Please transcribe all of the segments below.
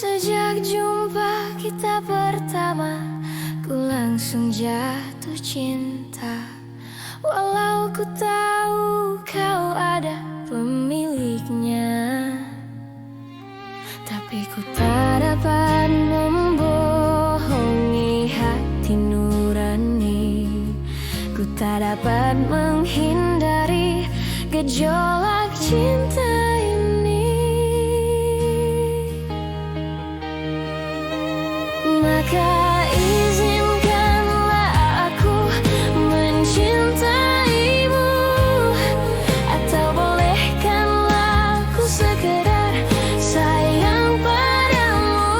Sejak jumpa kita pertama, ku langsung jatuh cinta. Walau ku tahu kau ada pemiliknya, tapi ku tak dapat membohongi hati nurani. Ku tak dapat menghindari gejolak cinta ini. Maka izinkanlah aku mencintaimu, atau bolehkanlah aku sekedar sayang padamu.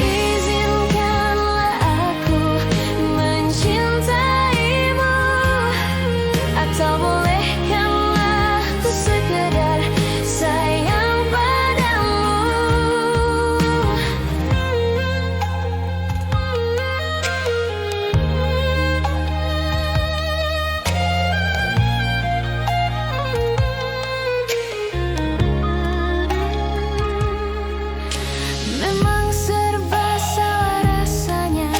Izinkanlah aku mencintaimu, atau bolehkanlah aku sekedar sayang padamu. Memang serba salah rasanya,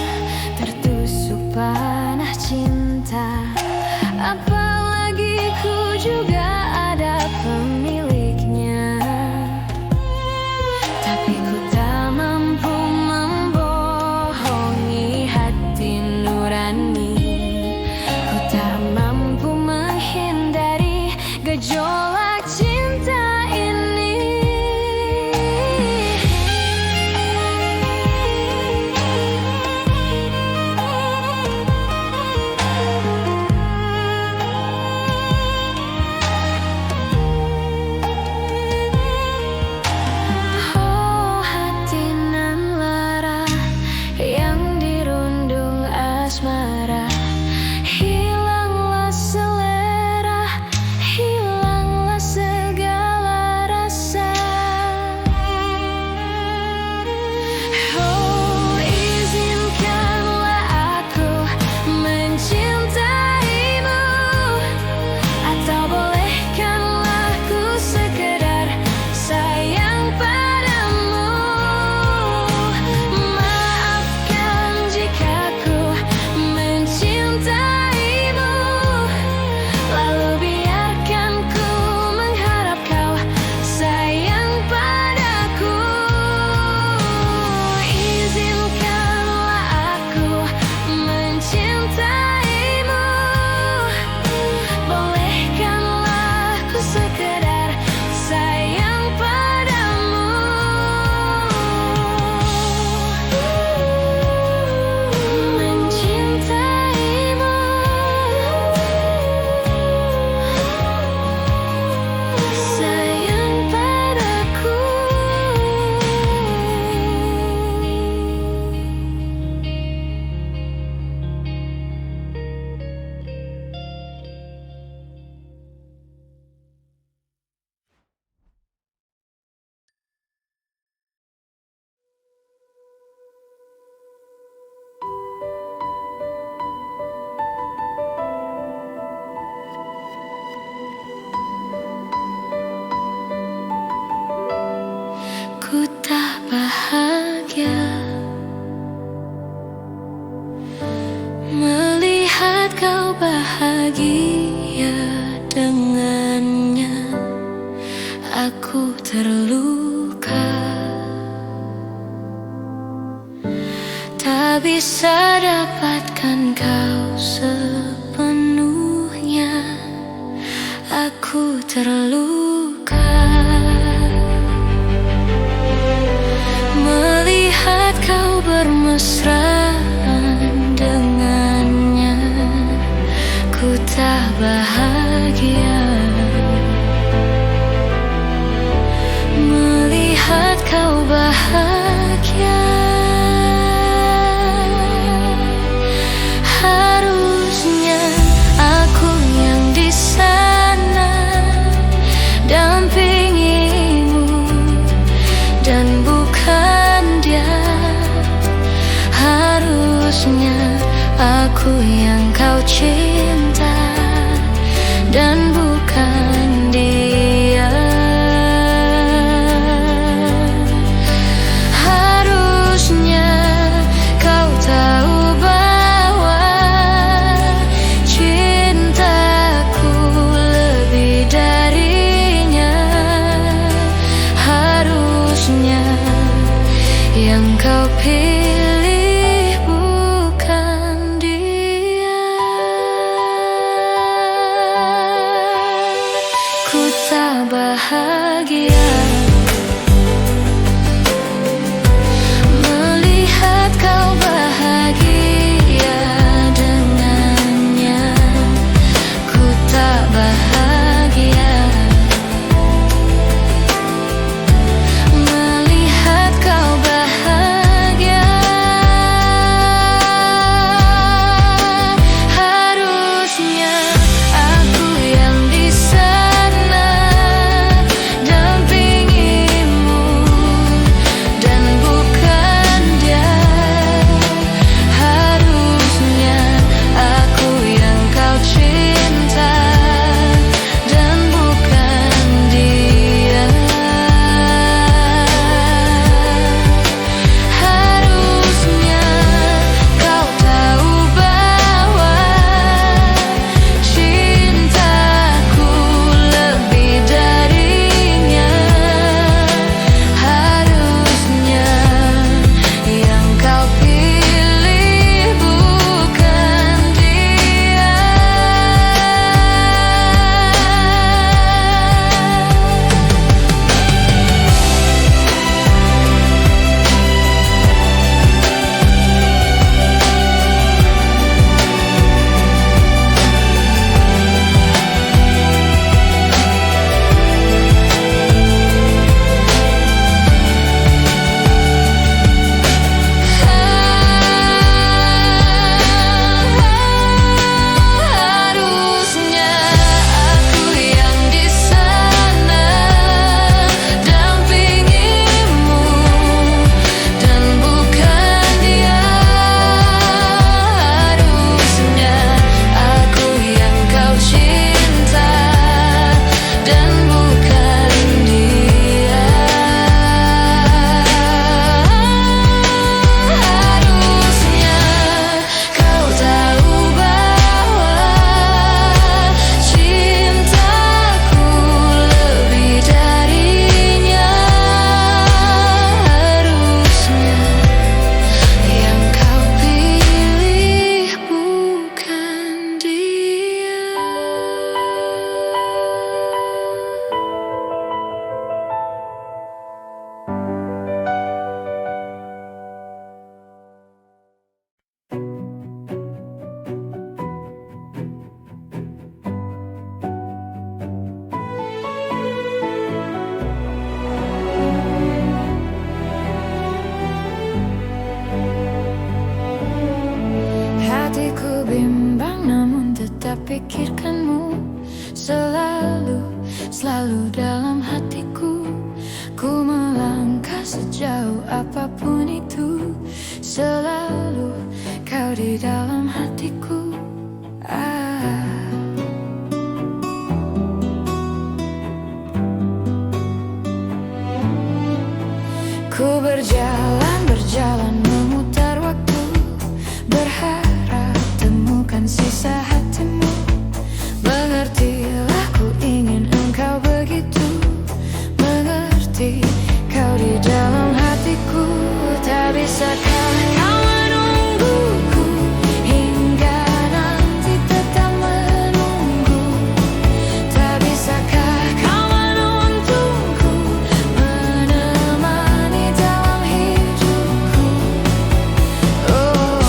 tertusuk panah cinta. Apalagi ku juga ada pemiliknya, tapi ku tak mampu membohongi hati nurani. Ku tak mampu menghindari gejolak cinta ini. Oh hati nan lara yang dirundung asmara, hilanglah selera, hilanglah segala rasa. Oh izinkanlah aku mencintaimu, atau bolehkanlah ku sekedar sayang padamu. Maafkan jika ku mencintaimu, lalu biarkan ku mengharap kau sayang padaku. Izinkanlah aku mencintaimu, bolehkanlah ku sekedar sayang padamu. Mencintaimu, sayang padaku. Ku tak bahagia melihat kau bahagia dengannya. Aku terluka, tak bisa dapatkan kau sepenuhnya. Aku terluka melihat kau bermesraan dengannya. Ku tak bahagia melihat kau bahagia. Harusnya aku yang di sana dampingimu, dan bukan dia. Harusnya aku yang kau cinta, dan bukan dia. pilih bukan dia. Ku tak bahagia melihat kau bahagia dengannya. Ku tak bahagia melihat kau bahagia. Harusnya aku yang di sana dampingimu dan bukan dia. Harusnya aku yang kau cinta dan bukan dia. Harusnya kau tahu bahwa cintaku lebih darinya. Harusnya yang kau pilih bukan dia. Harusnya aku yang di sana dampingimu dan bukan dia. Harusnya aku yang kau cinta dan bukan dia. Harusnya kau tahu bahwa cintaku lebih darinya. Harusnya yang kau pilih bukan dia. Hatiku bimbang namun tetap pikirkanmu selalu, selalu dalam hatiku. Ku melangkah sejauh apapun itu, selalu kau di dalam hatiku. Ku berjalan, berjalan memutar waktu, berharap temukan sisa hatimu. Mengertilah ku ingin engkau begitu mengerti, kau di dalam hatiku. Tak bisakah kau menungguku hingga nanti tetap menunggu? Tak bisakah kau menuntunku menemani dalam hidupku? Oh,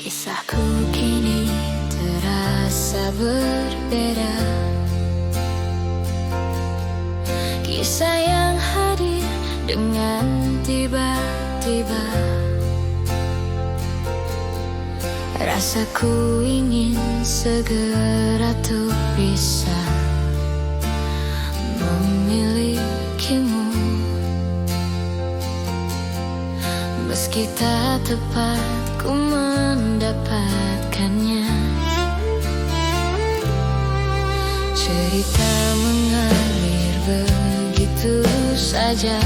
Kisahku kini terasa berbeda. Kisah yang hadir dengan tiba-tiba. Rasaku ingin segera tuh bisa memilikimu, meski tak tepat ku mendapatkannya. Cerita mengalir begitu saja,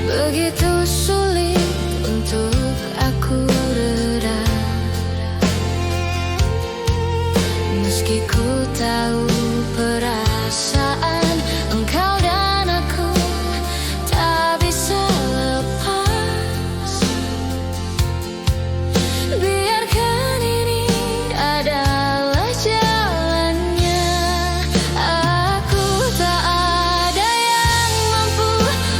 begitu sulit untuk aku reda. Meski ku tahu perasaan engkau dan aku tak bisa lepas. Biarkan ini adalah jalannya. Aku tak ada yang mampu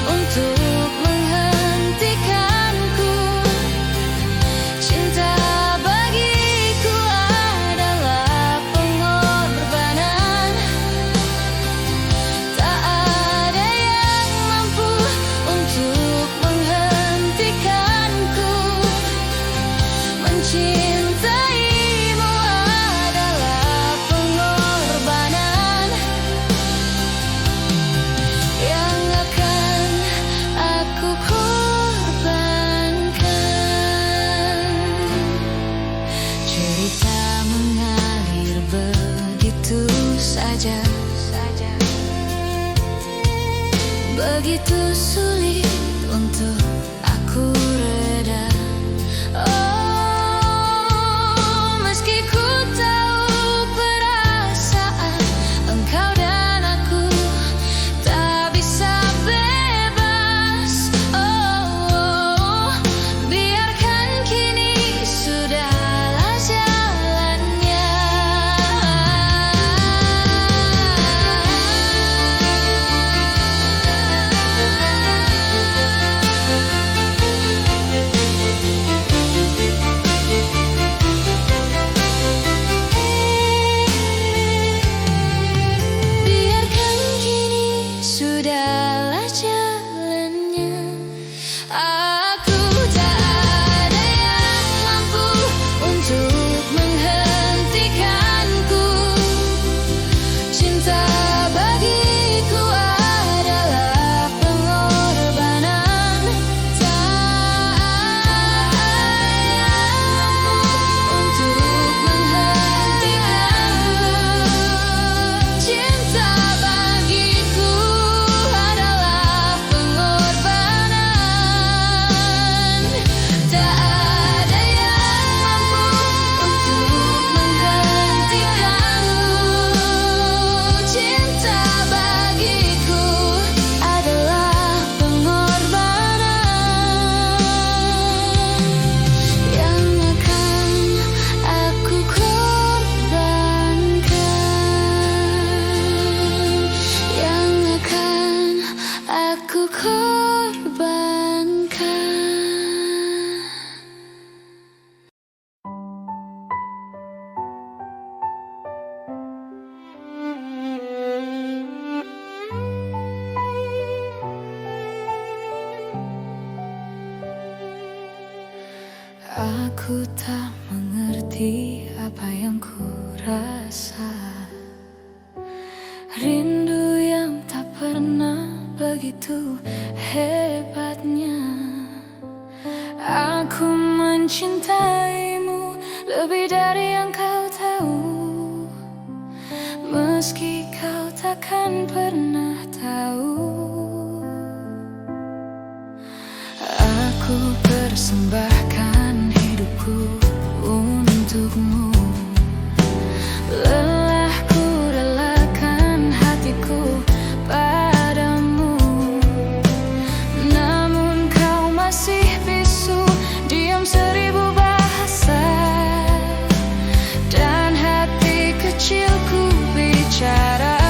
untuk menghentikanku. Cinta bagiku adalah pengorbanan. Tak ada yang mampu untuk menghentikanku. Mencintaimu adalah pengorbanan yang akan aku korbankan. Cerita mengalir begitu saja, begitu sulit untuk aku reda. Oh, meski ku tahu perasaan engkau dan aku tak bisa bebas. Oh, biarkan kini sudahlah jalannya. Biarkan kini sudahlah jalannya. Aku tak ada yang mampu untuk menghentikanku. Cinta bagiku adalah pengorbanan. Tak ada yang mampu untuk menghentikanku. Cinta bagiku adalah pengorbanan. Tak ada yang mampu untuk menghentikanku. Cinta bagiku adalah pengorbanan yang akan aku korbankan. Yang akan aku korbankan. Aku tak mengerti apa yang ku rasa. Rindu yang tak pernah begitu hebatnya. Aku mencintaimu lebih dari yang kau tahu, meski kau takkan pernah tahu. Aku persembahkan hidupku untukmu. Lelahku relakan hatiku padamu. Namun kau masih bisu, diam 1000 bahasa. Dan hati kecilku bicara.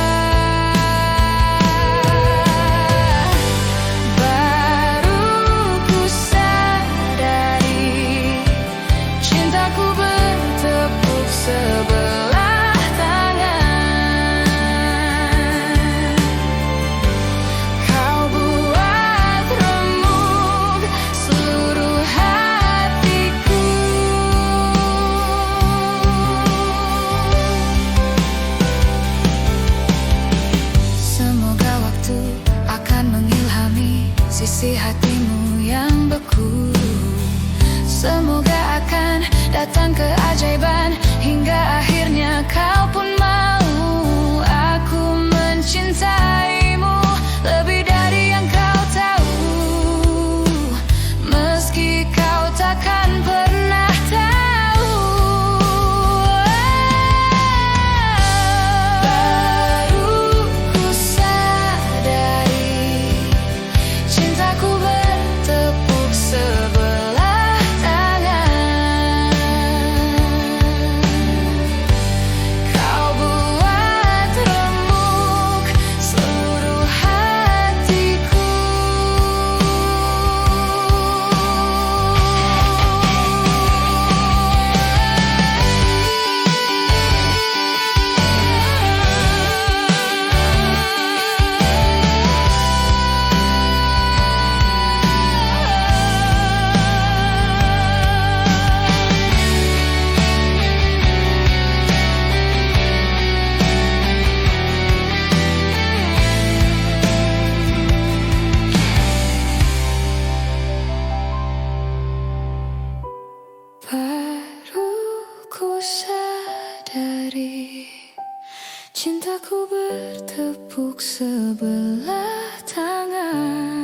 bertepuk sebelah tangan.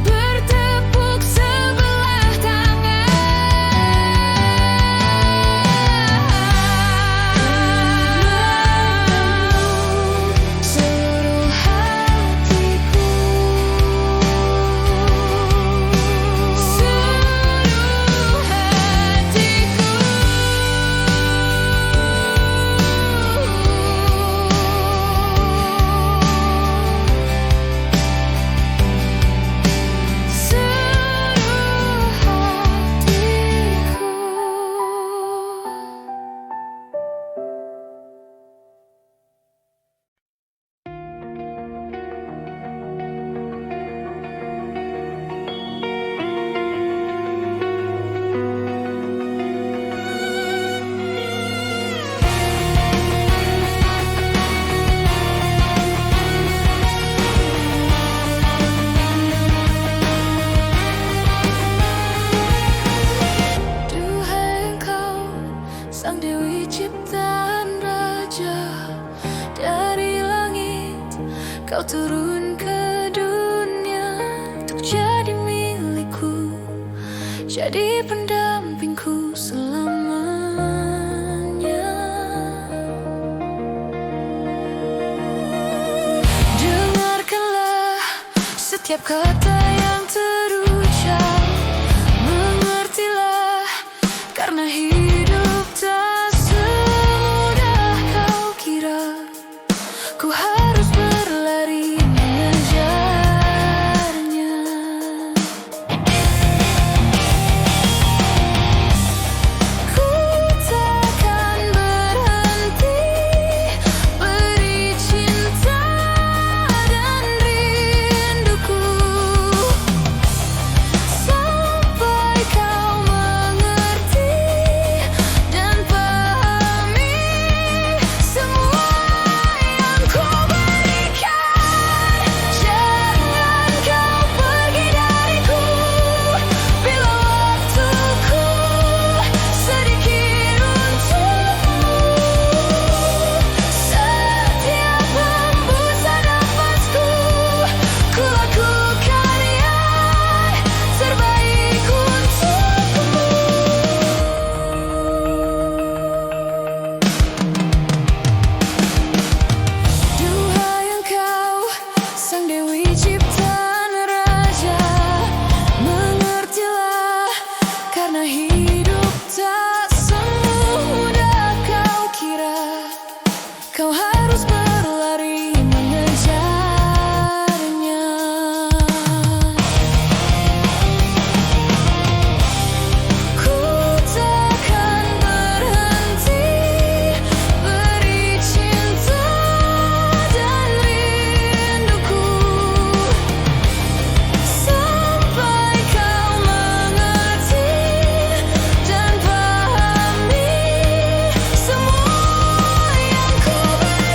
Bertepuk sebelah tangan. Seluruh hatiku, seluruh hatiku. Duhai engkau, sang Dewi ciptaan raja, dari langit kau turun ke dunia untuk jadi milikku, jadi pendampingku selamanya. Dengarkanlah setiap kata yang terucap, mengertilah karena hidup tak semudah kau kira. Ku harus berlari mengejarnya. Ku takkan berhenti beri cinta dan rinduku, sampai kau mengerti dan pahami semua yang ku berikan. Jangan kau pergi dariku bila waktuku sedikit untukmu. Setiap hembusan nafasku, ku lakukan yang terbaik untukmu. Duhai engkau, sang Dewi ciptaan raja, mengertilah karena hidup tak semudah kau kira. Kau harus berlari mengejarnya. Ku takkan berhenti beri cinta dan rinduku, sampai kau mengerti dan pahami semua yang ku berikan.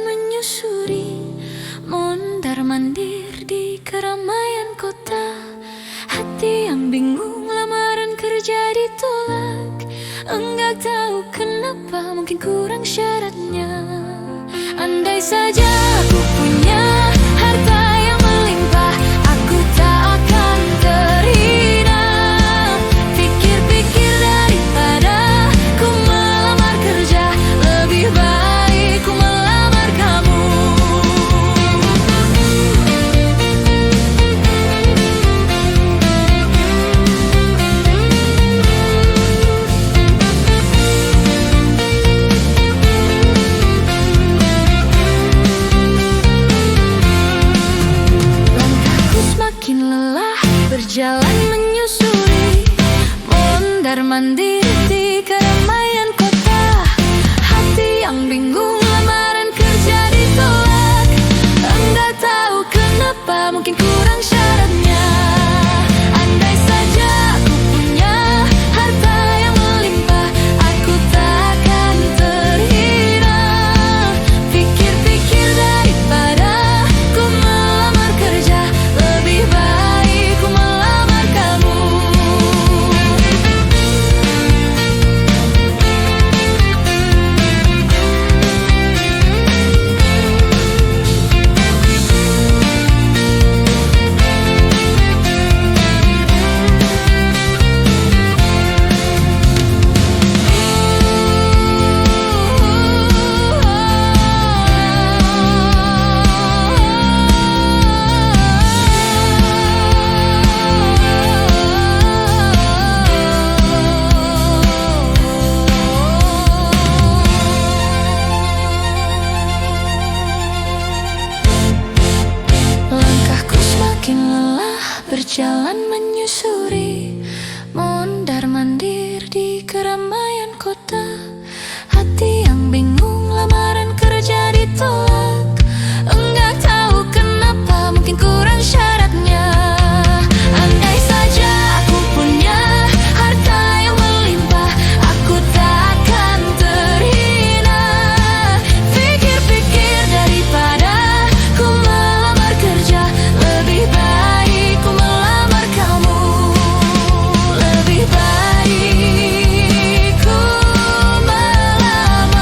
menyusuri, mondar-mandir di keramaian kota. Hati yang bingung, lamaran kerja ditolak. Enggak tahu kenapa, mungkin kurang syaratnya. Andai saja aku punya harta yang melimpah, aku tak akan terhina. Pikir-pikir daripada ku melamar kerja, lebih baik ku melamar kamu. Langkahku semakin lelah, berjalan menyusuri, mondar-mandir di keramaian kota. Hati yang bingung, lamaran kerja ditolak. Enggak tahu kenapa, mungkin kurang syaratnya. Andai saja aku punya harta yang melimpah, aku takkan terhina. Pikir-pikir daripada ku melamar kerja, lebih baik ku melamar kamu. Langkahku semakin lelah, berjalan menyusuri, mondar-mandir di keramaian kota. Hati yang bingung, lamaran kerja ditolak. Enggak tahu kenapa, mungkin kurang syaratnya. Andai saja aku punya harta yang melimpah, aku takkan terhina. Pikir-pikir daripada ku melamar kerja, lebih baik ku melamar kamu. Lebih baik ku melamar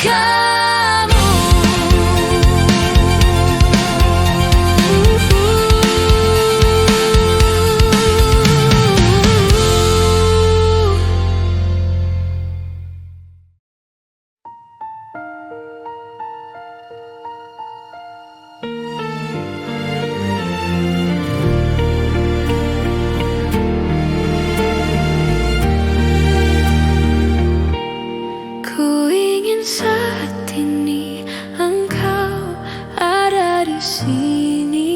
kamu. Ku ingin saat ini engkau ada di sini,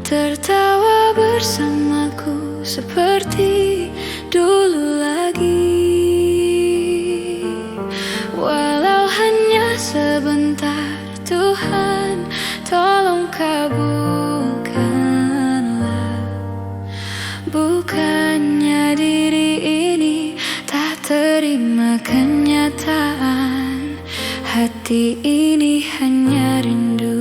tertawa bersamaku seperti dulu lagi. Walau hanya sebentar, Tuhan tolong kabulkanlah. Bukannya diri ini tak terima kenyataan, hati ini hanya rindu.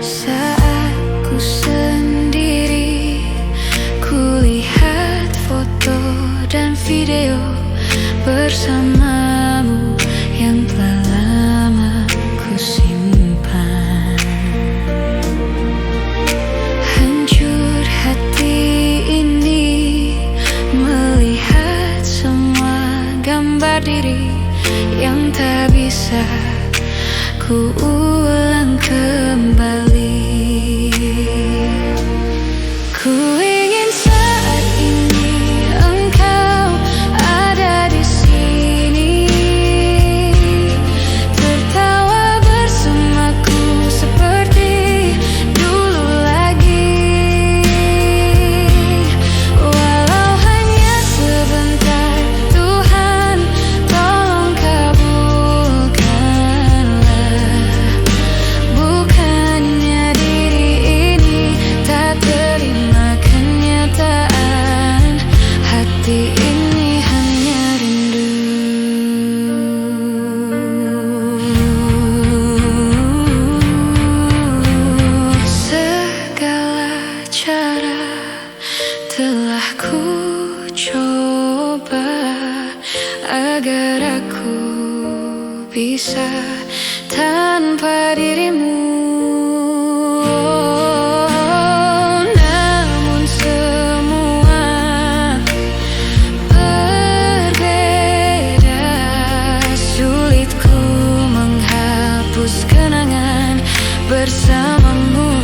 Saat ku sendiri, kulihat foto dan video bersamamu yang telah lama ku simpan. Hancur hati ini melihat semua gambar diri yang tak bisa ku ulang kembali. Ku ingin saat ini engkau ada di sini, tertawa bersamaku seperti dulu lagi. Walau hanya sebentar, Tuhan tolong kabulkanlah. Telah ku coba agar aku bisa tanpa dirimu. Namun semua berbeda. Sulit ku menghapus kenangan bersamamu.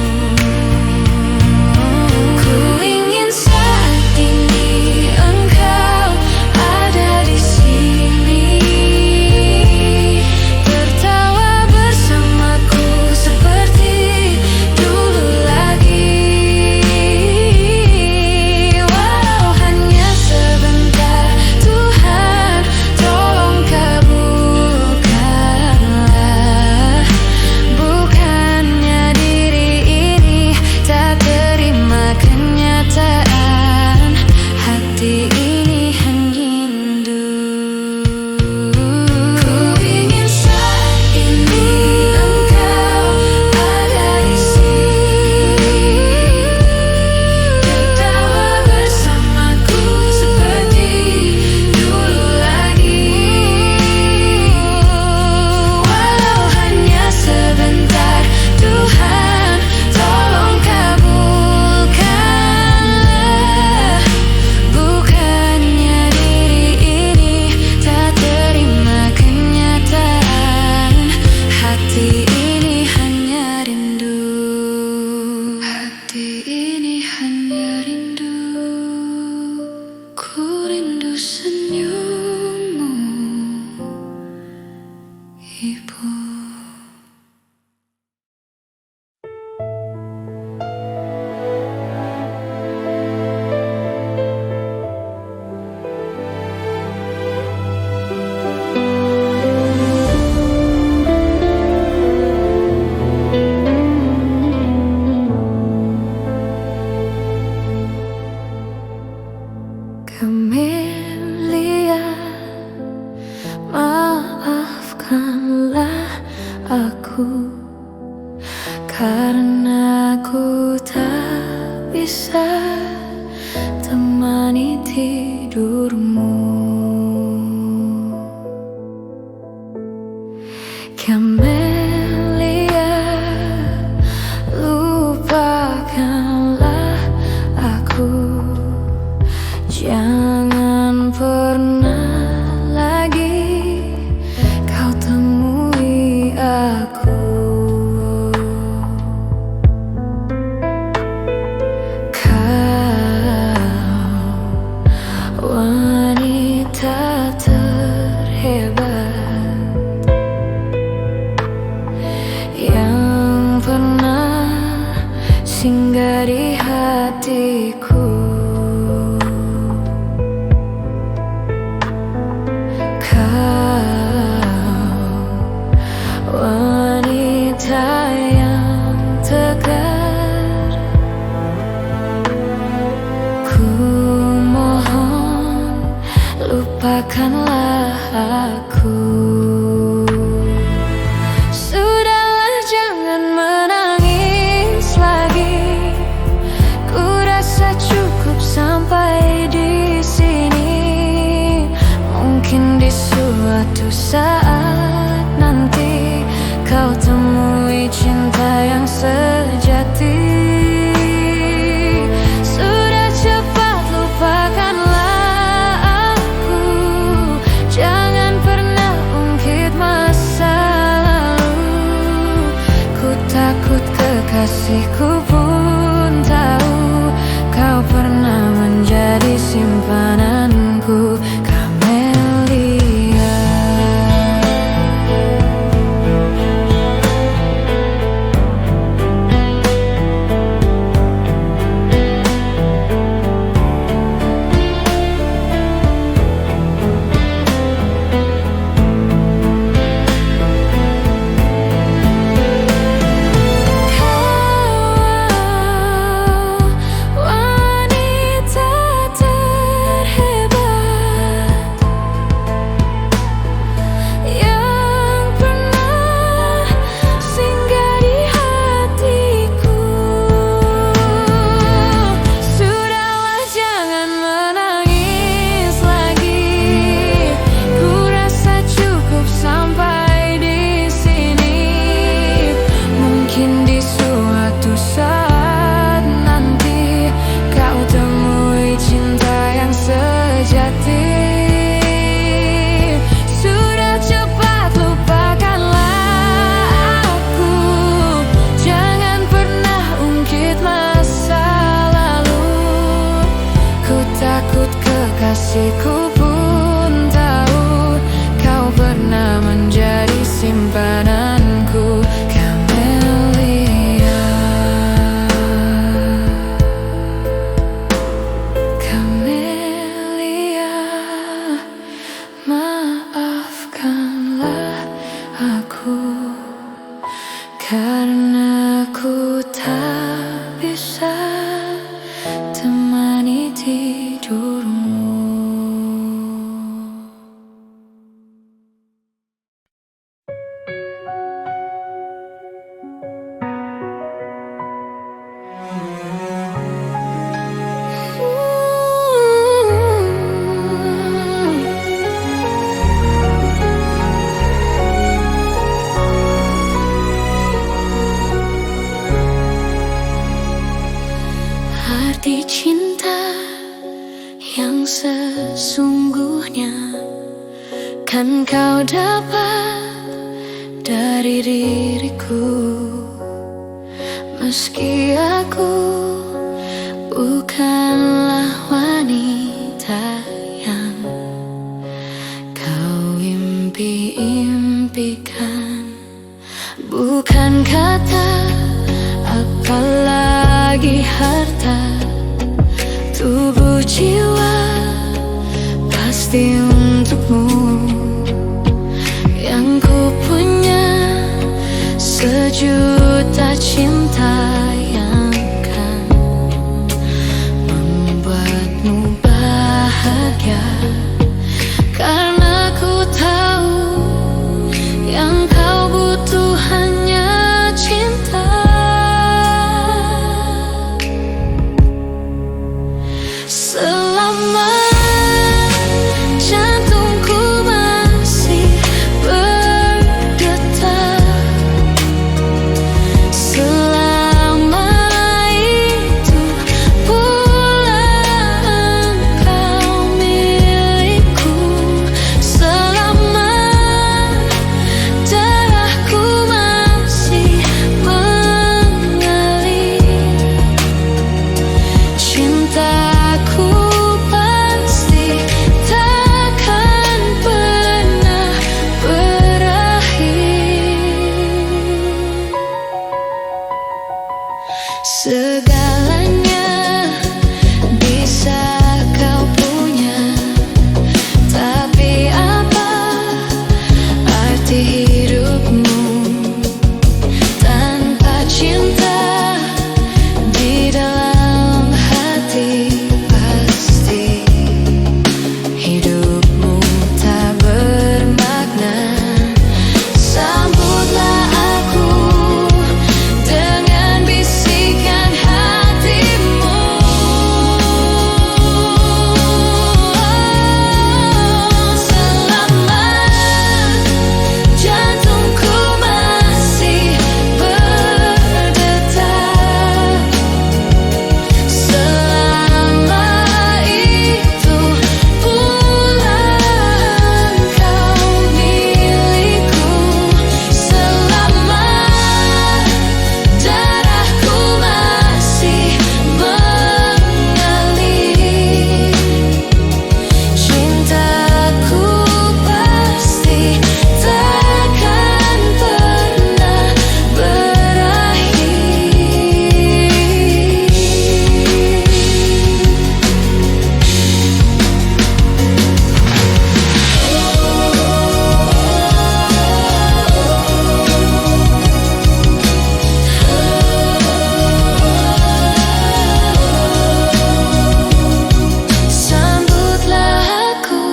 Camelia, maafkanlah aku karena aku tak bisa temani tidurmu. Camelia, lupakanlah aku. Jangan pernah lagi kau temui aku. Kau wanita terhebat yang pernah singgah di hatiku. Wanita yang tegar, ku mohon lupakanlah aku. Sudahlah, jangan menangis lagi. Ku rasa cukup sampai di sini. Mungkin di suatu saat nanti kau temui cinta yang sejati. Sudah, cepat lupakanlah aku. Jangan pernah cinta yang sesungguhnya kan kau dapat dari diriku. Meski aku bukanlah wanita yang kau impi-impikan, bukan kata apalagi harta, tubuh jiwa pasti untukmu. Yang ku punya sejuta cinta yang kan membuatmu bahagia, karena ku tahu yang kau butuh hanya cinta. Selama jantungku masih berdetak, selama itu pula engkau milikku. Selama darahku masih mengalir, cintaku pasti takkan pernah berakhir. Segalanya bisa kau punya, tapi apa arti hidupmu tanpa cinta di dalam hati? Pasti hidupmu tak bermakna. Sambutlah aku dengan bisikan hatimu. Selama jantungku masih berdetak, selama itu pula engkau milikku. Selama darahku masih mengalir, cintaku pasti takkan pernah berakhir. Sambutlah aku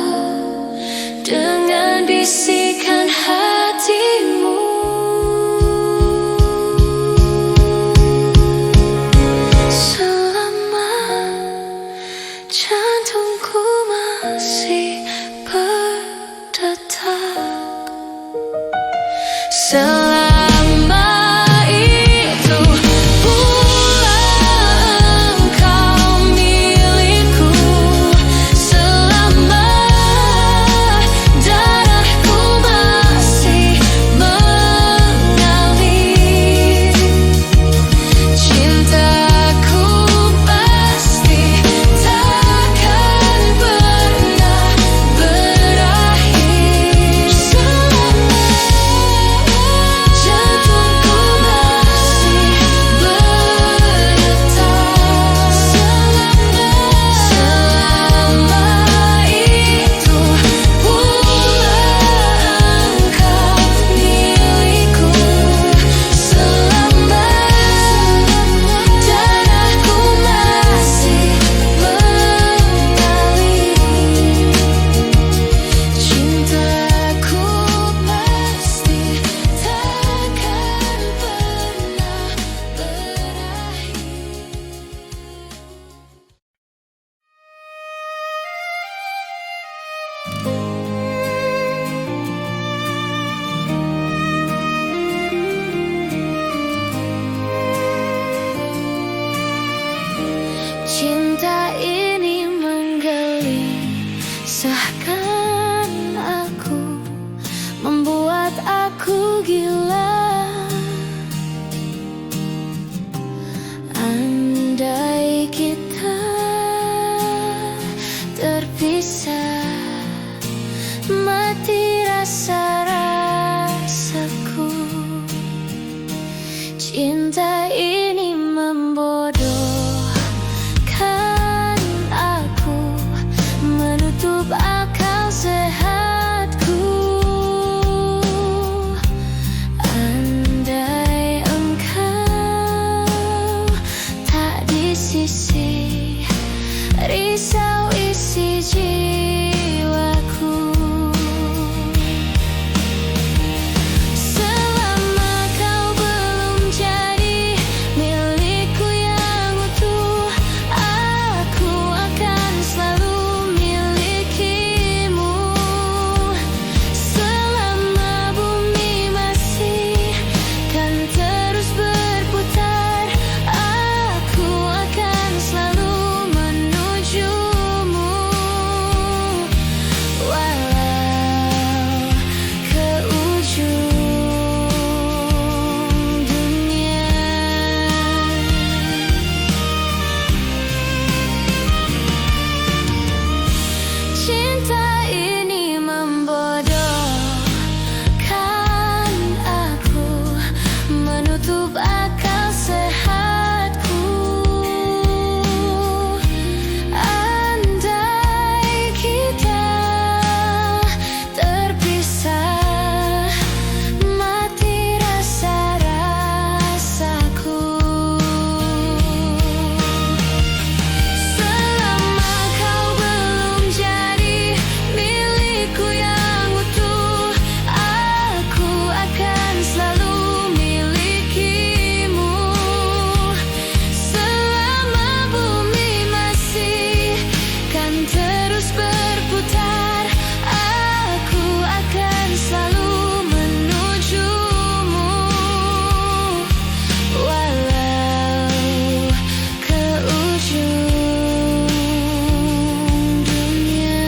dengan bisikan hatimu. Selama jantungku masih berdetak, selama itu pula engkau milikku. Selama darahku masih mengalir, cintaku pasti takkan pernah risau isi jiwaku. Selama kau belum jadi milikku yang utuh, aku akan selalu milikimu. Selama bumi masih kan terus berputar, aku akan selalu menujumu. Walau ke ujung dunia. Cinta ini membodohkan aku, menutup akal sehatku. Andai kita terpisah, mati rasa-rasaku. Selama kau belum jadi milikku yang utuh, aku akan selalu milikimu. Selama bumi masih kan terus berputar, aku akan selalu menujumu. Walau ke ujung dunia.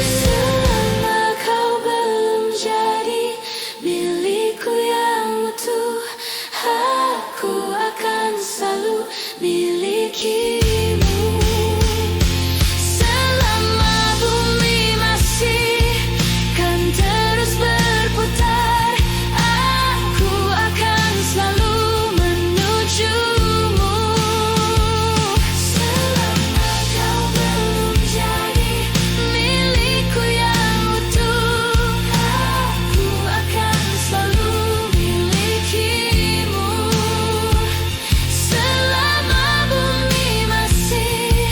Selama kau belum jadi milikku yang utuh, aku akan selalu milikimu. Selama bumi masih kan terus berputar, aku akan selalu menujumu. Selama kau belum jadi milikku yang utuh, aku akan selalu milikimu. Selama bumi masih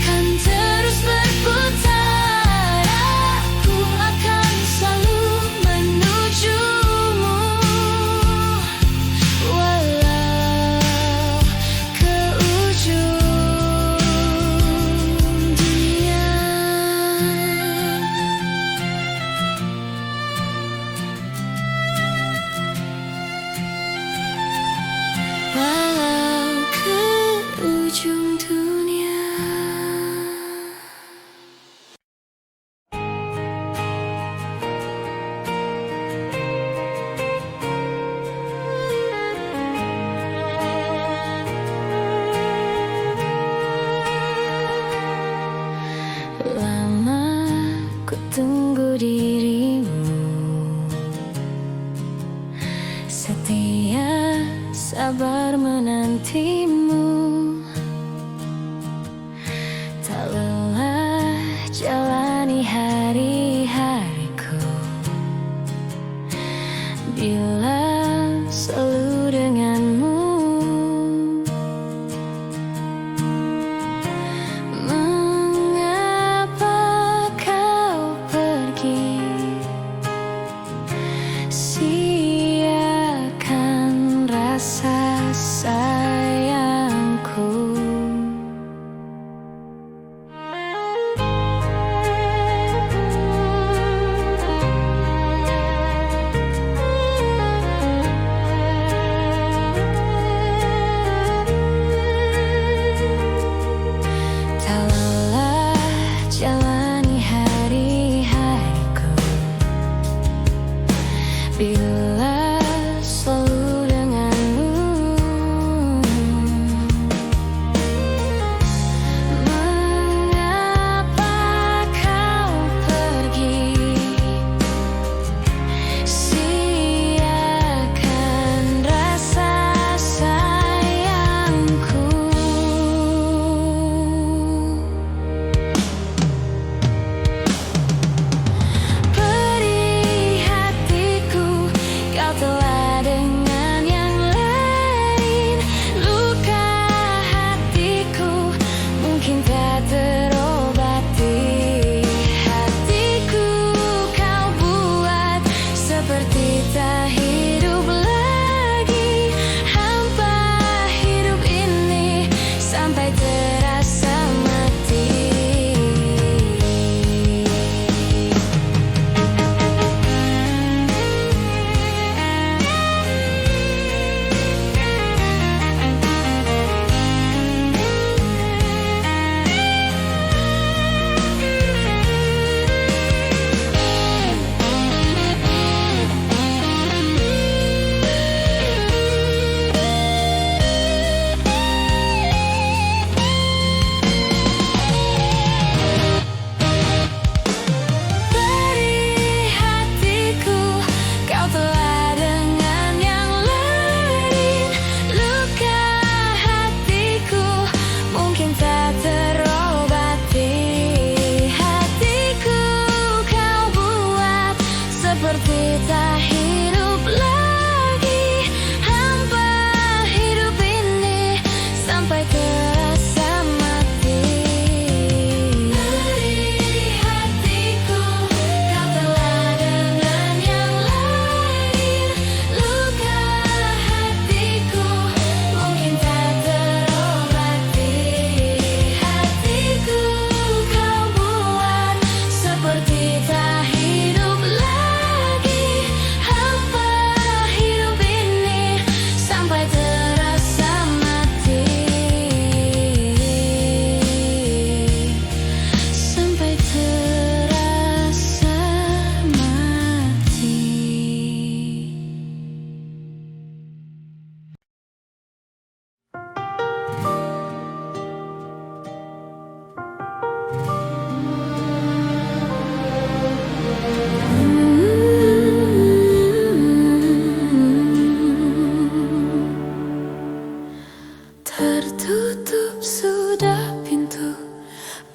kan terus berputar, aku akan selalu menujumu. Walau ke ujung dunia. Walau ke ujung dunia. Lama ku tunggu dirimu, setia sabar menantimu. Tak lelah jalani hari-hariku, bila selalu denganmu. Mengapa kau pergi? Siakan rasa sayangku.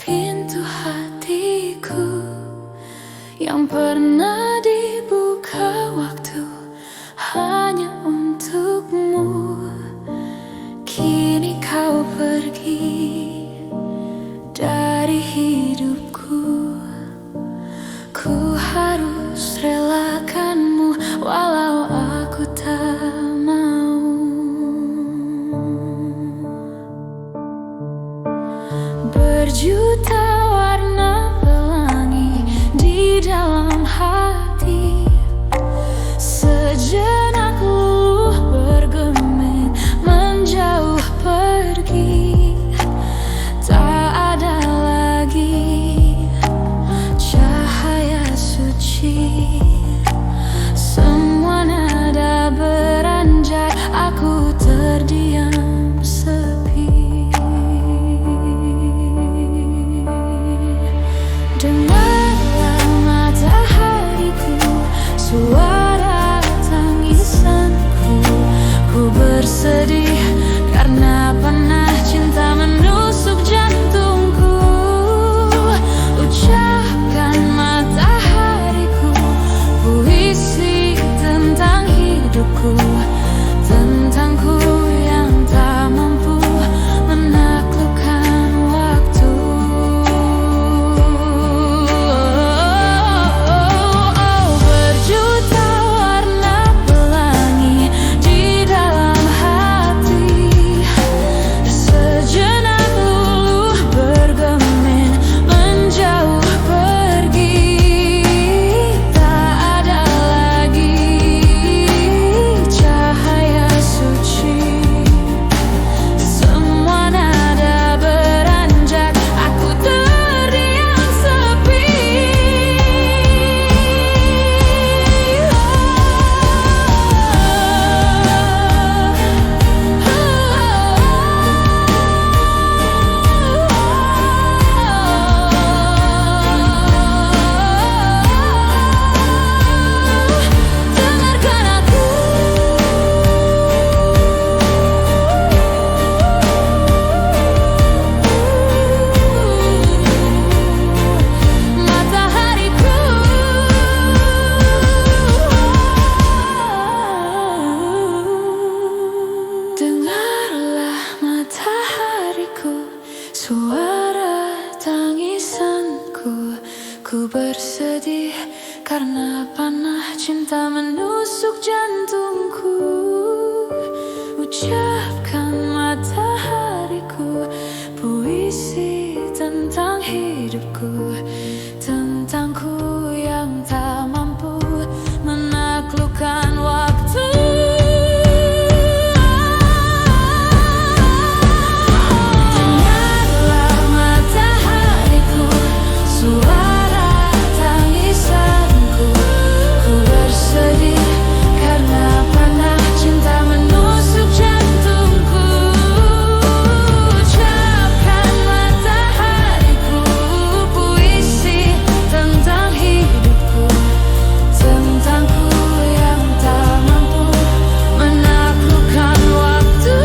pintu hatiku yang pernah dibuka waktu hanya untukmu. Kini kau pergi dari hidupku. Ku harus relakanmu walau aku tak mau. Berjuta warna pelangi di dalam hati, sejenak luluh bergeming menjauh pergi. Tak ada lagi cahaya suci, semua nada beranjak, aku terdiam sepi. Dengarlah matahariku, suara tangisanku. Ku bersedih karena panah cinta menusuk jantungku. Ucapkan matahariku puisi tentang hidupku, tentangku yang tak mampu menaklukkan waktu. Berjuta warna pelangi di dalam hati, sejenak luluh bergeming menjauh pergi. Tak ada lagi cahaya suci, semua nada beranjak, aku terdiam sepi. Dengarkan aku, matahariku. Dengarlah matahariku, suara tangisanku. Ku bersedih karena panah cinta menusuk jantungku. Ucapkan matahariku puisi tentang hidupku, tentangku yang tak mampu menaklukkan waktu. Dengarlah matahariku, suara tangisanku. Ku bersedih karena panah cinta menusuk jantungku. Ucapkan matahariku puisi tentang hidupku, tentangku yang tak mampu menaklukkan waktu.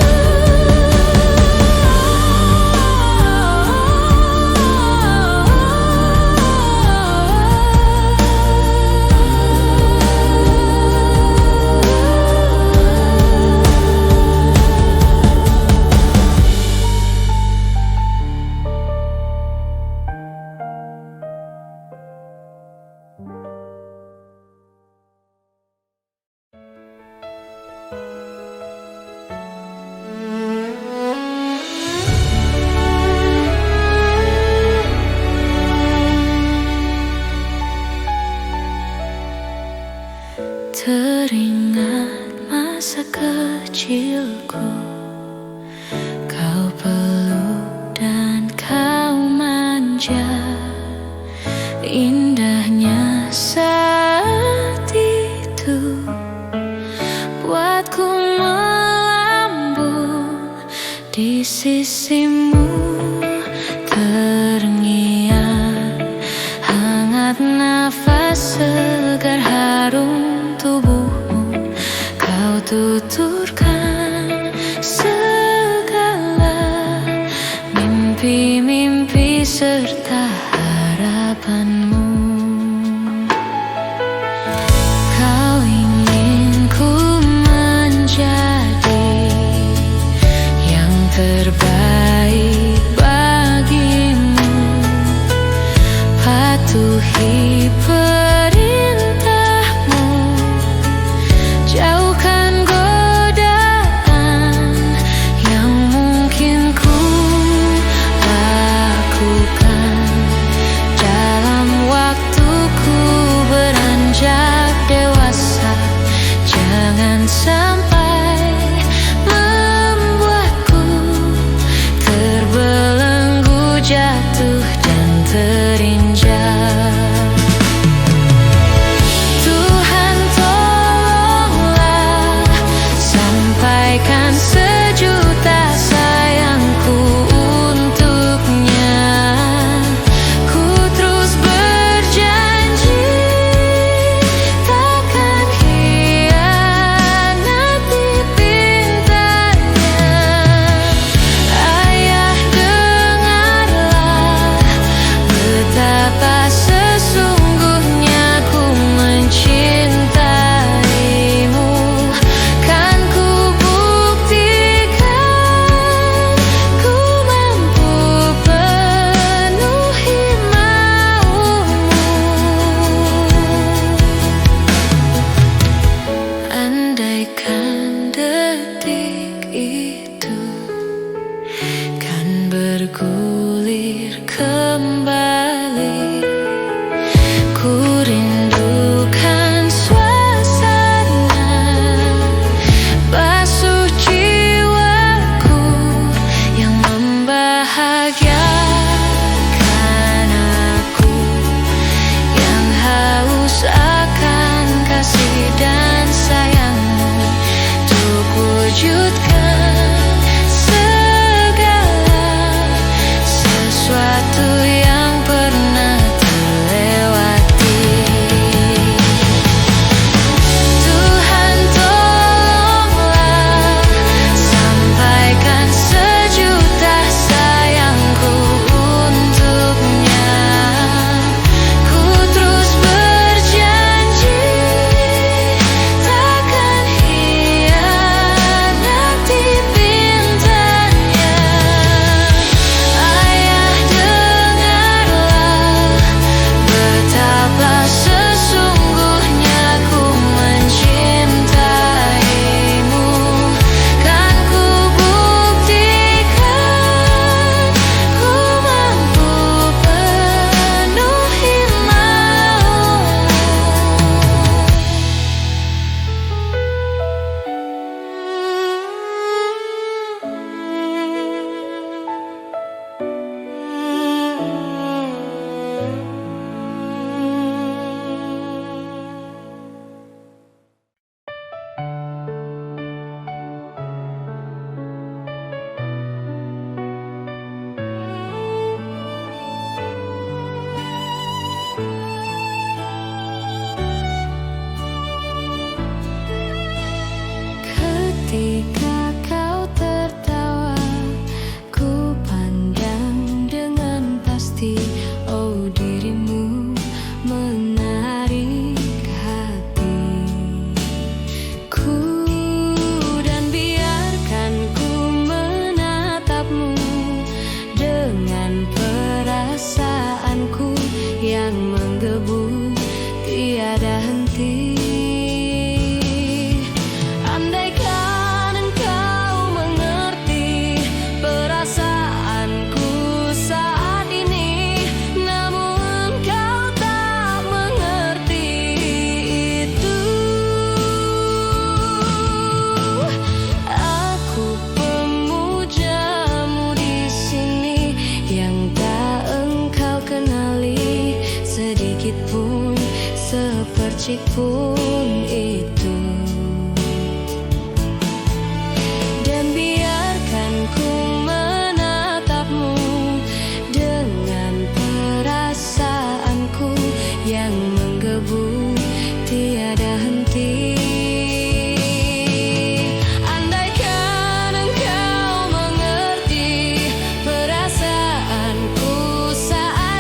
Teringat masa kecilku, kau peluk dan kau manja. Indahnya saat itu buatku melambung di sisimu. Terngiang hangat nafas segar harum tubuhmu. Kau tuturkan segala mimpi-mimpi serta serta harapanmu. Kau ingin ku menjadi yang terbaik bagimu, patuhi perintahmu, jauhkan godaan yang mungkin ku lakukan dalam waktuku beranjak dewasa. Jangan sampai membuatku terbelenggu, jatuh dan terinjak. Tuhan tolonglah, sampaikan sejuta sayangku untuknya. Ku terus berjanji takkan hianati pintanya. Ayah, dengarlah betapa sesungguhnya ku mencintaimu. Kan ku buktikan ku mampu penuhi maumu. Andaikan detik itu kan bergulir kembali, ku rindukan suasana basuh jiwaku yang membahagiakan aku, yang haus akan kasih dan sayangmu, untuk wujudkan segala sesuatu yang pernah terlewati. Tuhan tolonglah, sampaikan sejuta sayangku untuknya. Ku terus berjanji takkan hianati pintanya. Ayah, dengarlah betapa sesungguhnya ku mencintaimu. Kan ku buktikan ku mampu penuhi maumu. Ketika kau tertawa, ku pandang dengan pasti. Oh, dirimu menarik hati ku, dan biarkan ku menatapmu dengan perasaanku yang menggebu tiada henti. Andaikan engkau mengerti perasaanku saat ini, namun kau tak mengerti itu. Aku pemujamu di sini yang tak engkau kenali sedikit pun, sepercik pun itu. Dan biarkan ku menatapmu dengan perasaanku yang menggebu tiada henti. Andaikan engkau mengerti perasaanku saat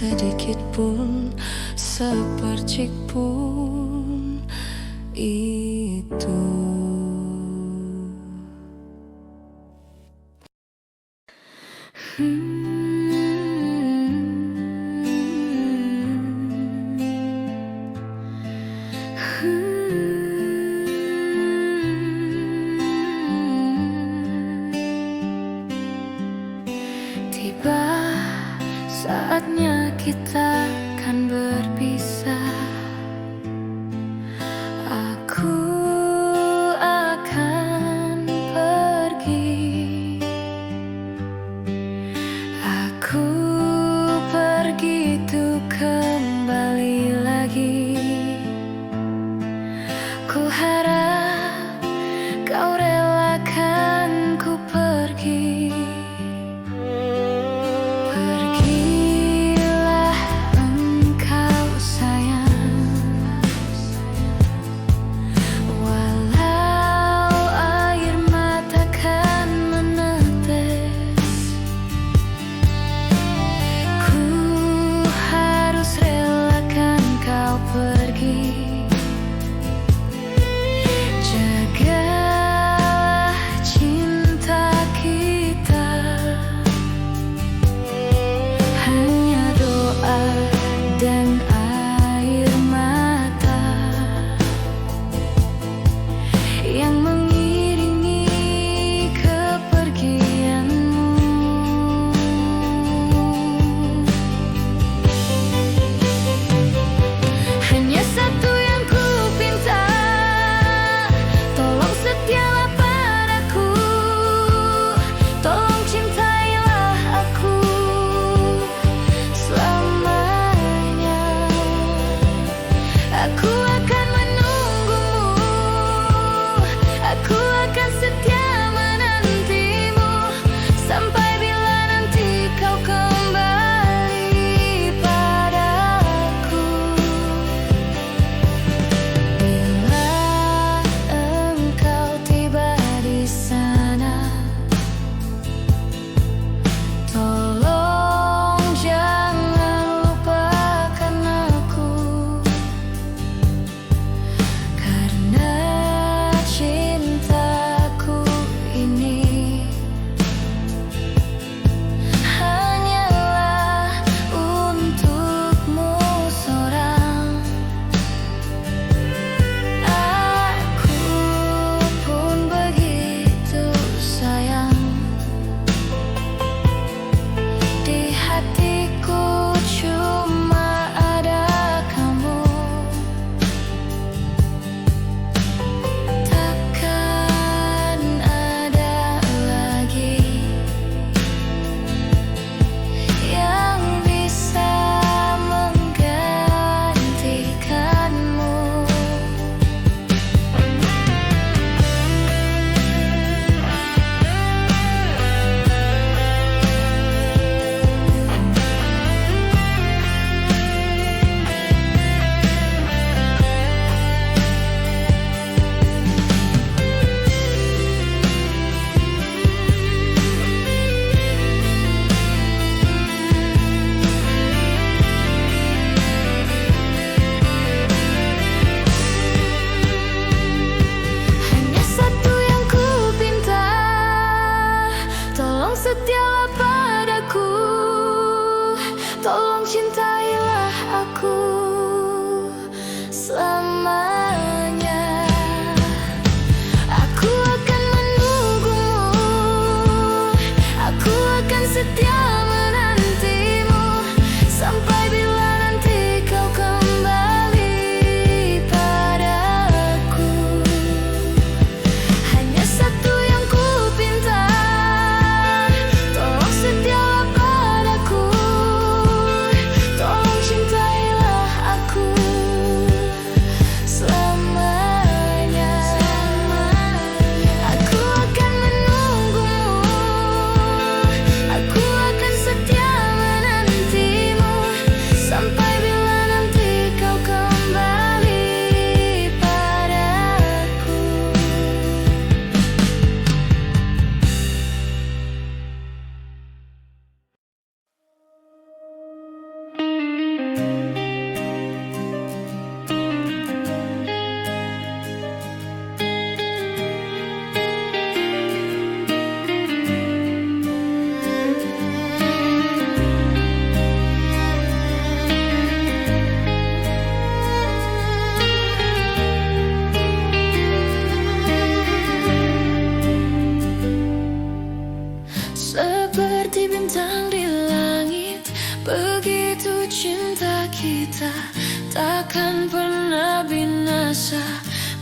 sedikit pun, sepercik pun itu. Tiba saatnya kita akan berpisah. Aku akan pergi. Aku pergi tuh kembali lagi. Ku harap kau relakan ku pergi. Pergilah engkau sayang, walau air mata kan menetes. Ku harus relakan kau pergi.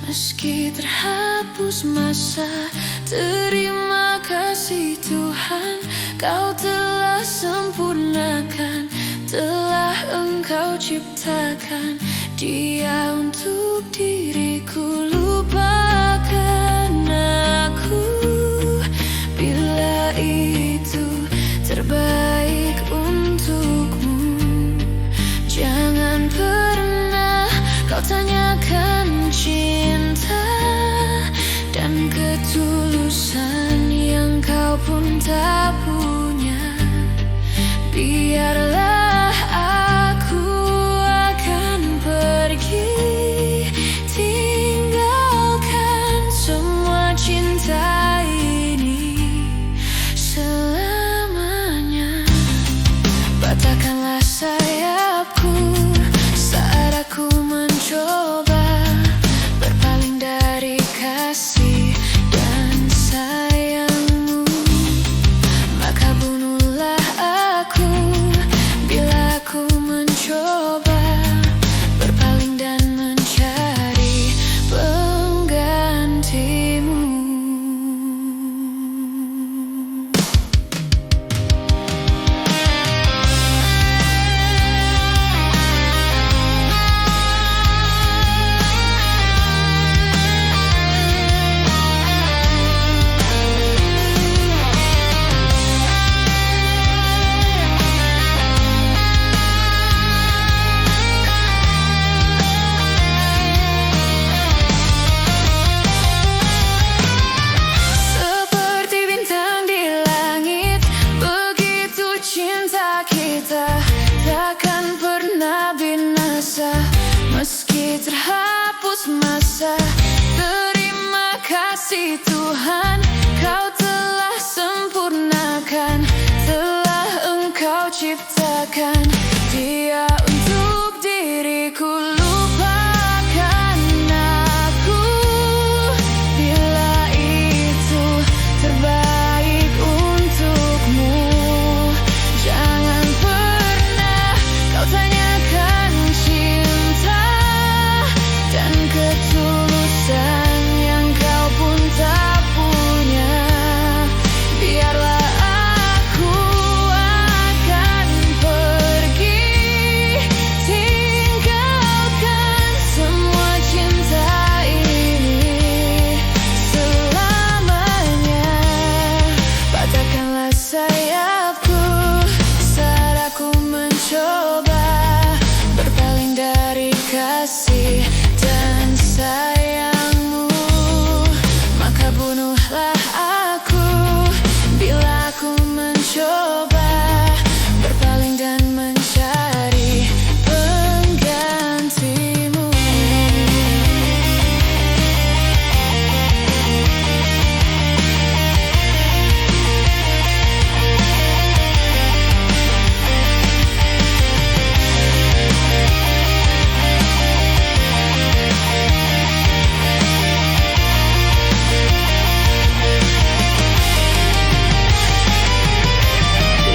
Meski terhapus masa, terima kasih Tuhan, Kau telah sempurnakan, telah Engkau ciptakan Dia untuk diriku. Lupakan aku bila itu terbaik untukmu. Jangan pernah kau tanyakan cinta dan ketulusan yang kau pun tak punya. Biarlah aku akan pergi, tinggalkan semua cinta ini selamanya. Patahkanlah sayapku saat aku mencoba berpaling dari kasih dan sayangmu. Maka bunuhlah aku bila aku mencoba berpaling dan mencari penggantimu. Seperti bintang di langit, begitu cinta kita takkan pernah binasa. Meski terhapus masa, terima kasih Tuhan, Kau telah sempurnakan, telah Engkau ciptakan Dia untuk diriku. Lupakan aku bila itu terbaik untukmu. Jangan pernah kau tanyakan cinta dan ketulusan yang kau pun tak punya. Biarlah aku akan pergi, tinggalkan semua cinta ini selamanya. Patahkanlah sayapku saat aku mencoba berpaling dari kasih dan sayangmu. Maka bunuhlah aku bila aku mencoba berpaling dan mencari penggantimu.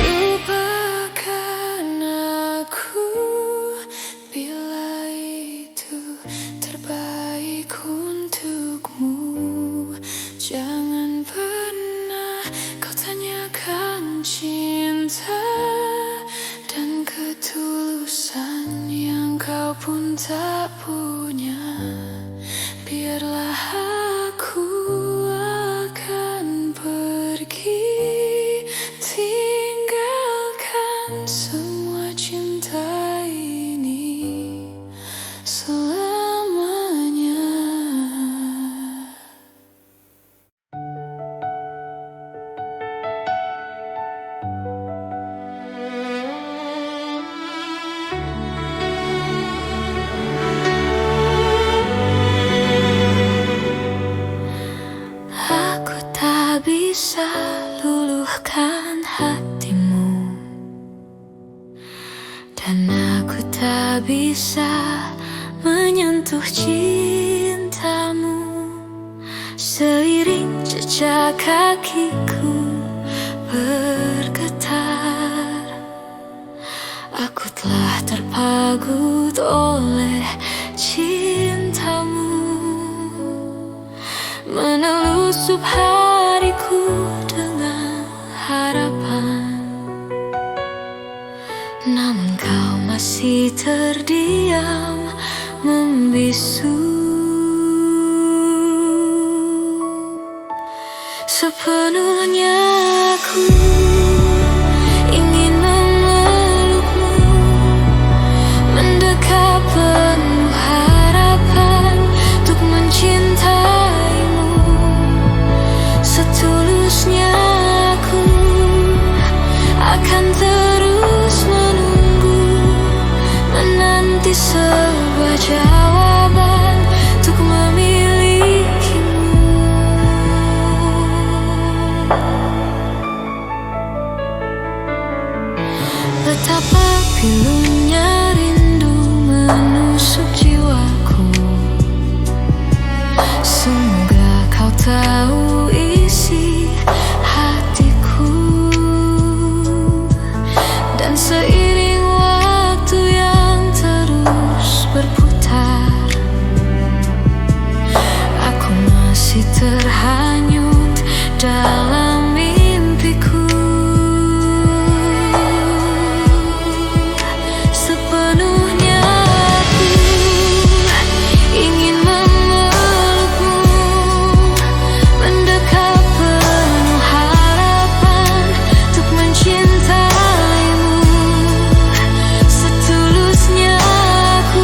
Lupakan aku bila itu terbaik untukmu. Jangan pernah kau tanyakan cinta dan ketulusan yang kau pun tak punya. Biarlah aku akan pergi, tinggalkan semua cinta ini selamanya. Aku tak bisa luluhkan hatimu, dan aku tak bisa menyentuh cintamu. Seiring jejak kakiku bergetar, aku telah terpagut oleh cintamu. Menusuk hariku dengan harapan, namun kau masih terdiam membisu. Sepenuhnya aku ingin memelukmu, mendekat penuh harapan untuk mencintaimu. Setulusnya aku akan terus menunggu, menanti sebuah jawaban untuk memilikimu. Betapa pilunya rindu menusuk jiwaku. Semoga kau tahu isi hatiku. Dan seiring waktu yang terus berputar, aku masih terhanyut dalam mimpiku. Sepenuhnya aku ingin memelukmu, mendekat penuh harapan untuk mencintaimu. Setulusnya aku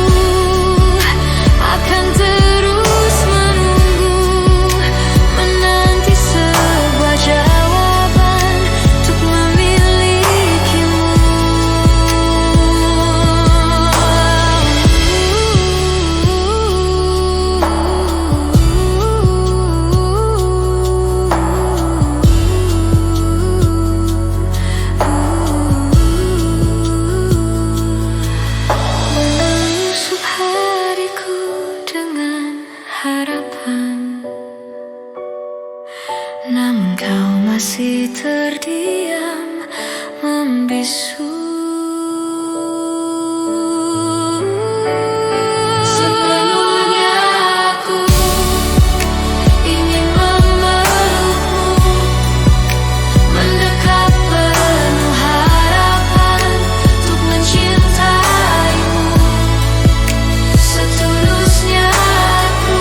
akan terus menunggu, menanti sebuah jawaban untuk memilikimu. Menusuk hariku dengan harapan, namun kau masih terdiam membisu. Sepenuhnya aku ingin memelukmu, mendekat penuh harapan untuk mencintaimu. Setulusnya aku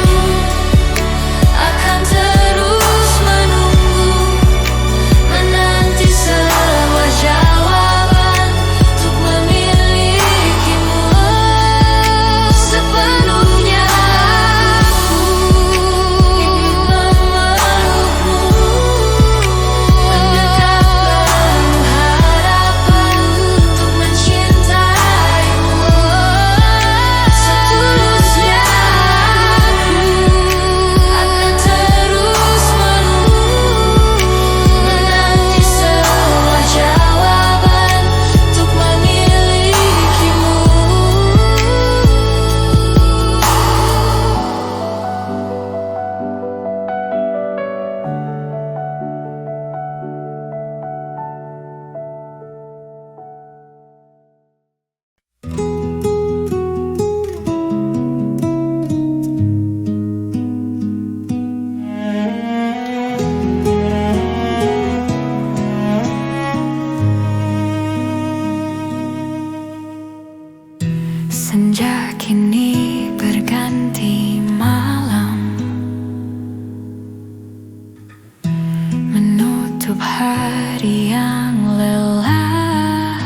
akan terus menunggu, menanti sebuah jawaban untuk memilikimu. Sepenuhnya aku ingin memelukmu, mendekat penuh harapan untuk mencintaimu. Setulusnya aku akan terus menunggu, menanti sebuah jawaban untuk memilikimu. Senja kini berganti malam, menutup hari yang lelah.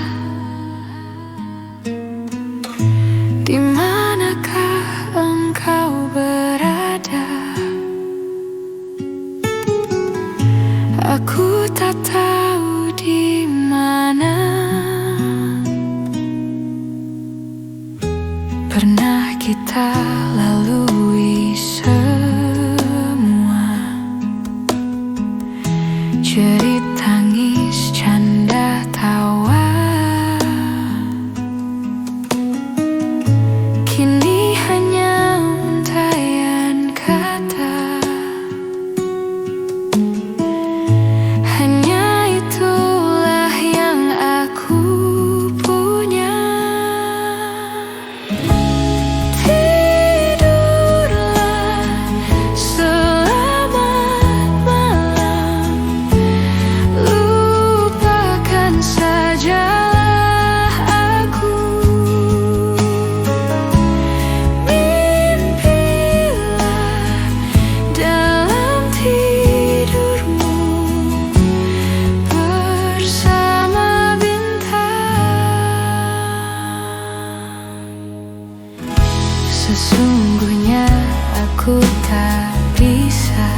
Di manakah engkau berada? Aku tak tahu di mana. Pernah kita lalui semua, jerit tangis, canda tawa. Kini hanya untaian kata, hanya tak bisa